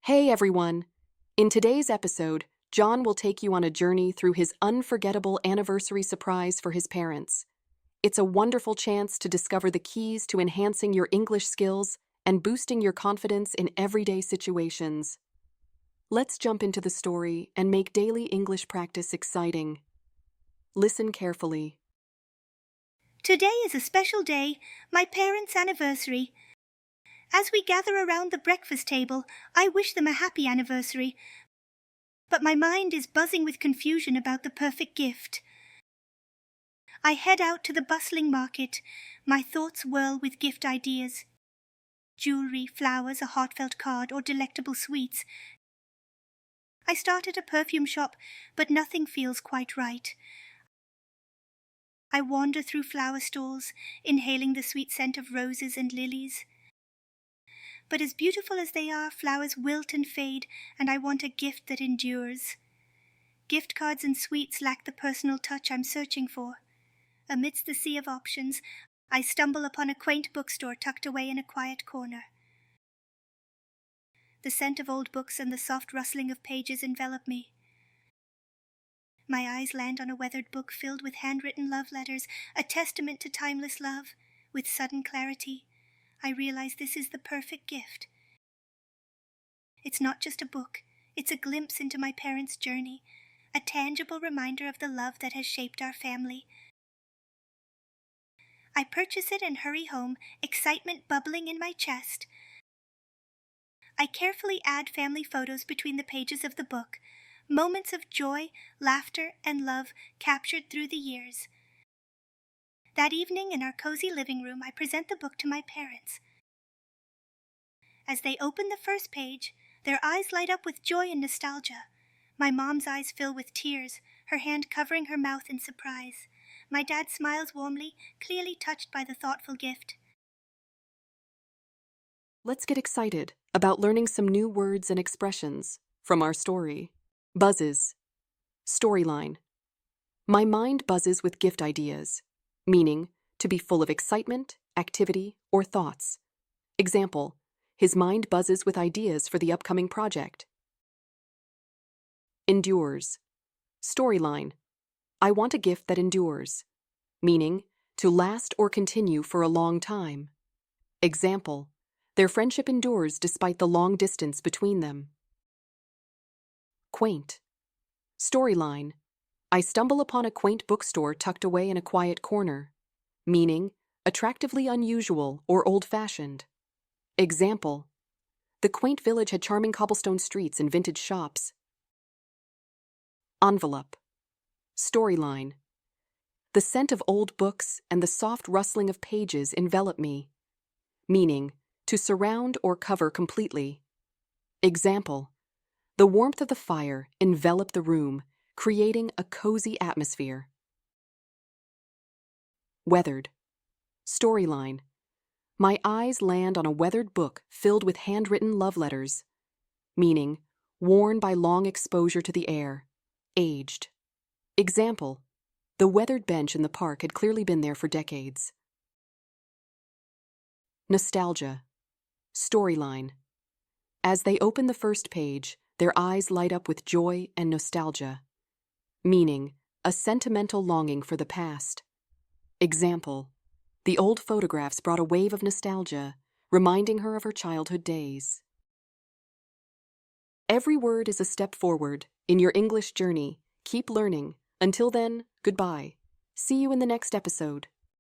Hey everyone! In today's episode, John will take you on a journey through his unforgettable anniversary surprise for his parents. It's a wonderful chance to discover the keys to enhancing your English skills and boosting your confidence in everyday situations. Let's jump into the story and make daily English practice exciting. Listen carefully. Today is a special day, my parents' anniversary. As we gather around the breakfast table, I wish them a happy anniversary. But my mind is buzzing with confusion about the perfect gift. I head out to the bustling market. My thoughts whirl with gift ideas. Jewelry, flowers, a heartfelt card, or delectable sweets. I start at a perfume shop, but nothing feels quite right. I wander through flower stalls, inhaling the sweet scent of roses and lilies. But as beautiful as they are, flowers wilt and fade, and I want a gift that endures. Gift cards and sweets lack the personal touch I'm searching for. Amidst the sea of options, I stumble upon a quaint bookstore tucked away in a quiet corner. The scent of old books and the soft rustling of pages envelop me. My eyes land on a weathered book filled with handwritten love letters, a testament to timeless love. With sudden clarity, I realize this is the perfect gift. It's not just a book, it's a glimpse into my parents' journey, a tangible reminder of the love that has shaped our family. I purchase it and hurry home, excitement bubbling in my chest. I carefully add family photos between the pages of the book, moments of joy, laughter, and love captured through the years. That evening in our cozy living room, I present the book to my parents. As they open the first page, their eyes light up with joy and nostalgia. My mom's eyes fill with tears, her hand covering her mouth in surprise. My dad smiles warmly, clearly touched by the thoughtful gift. Let's get excited about learning some new words and expressions from our story. Buzzes. Storyline. My mind buzzes with gift ideas, meaning to be full of excitement, activity, or thoughts. Example, his mind buzzes with ideas for the upcoming project. Endures. Storyline. I want a gift that endures, meaning to last or continue for a long time. Example, their friendship endures despite the long distance between them. Quaint. Storyline. I stumble upon a quaint bookstore tucked away in a quiet corner, meaning attractively unusual or old-fashioned. Example, the quaint village had charming cobblestone streets and vintage shops. Envelope. Storyline. The scent of old books and the soft rustling of pages envelop me, meaning to surround or cover completely. Example, the warmth of the fire enveloped the room, creating a cozy atmosphere. Weathered. Storyline. My eyes land on a weathered book filled with handwritten love letters, meaning worn by long exposure to the air, aged. Example, the weathered bench in the park had clearly been there for decades. Nostalgia. Storyline. As they open the first page, their eyes light up with joy and nostalgia, meaning a sentimental longing for the past. Example, the old photographs brought a wave of nostalgia, reminding her of her childhood days. Every word is a step forward in your English journey. Keep learning. Until then, goodbye. See you in the next episode.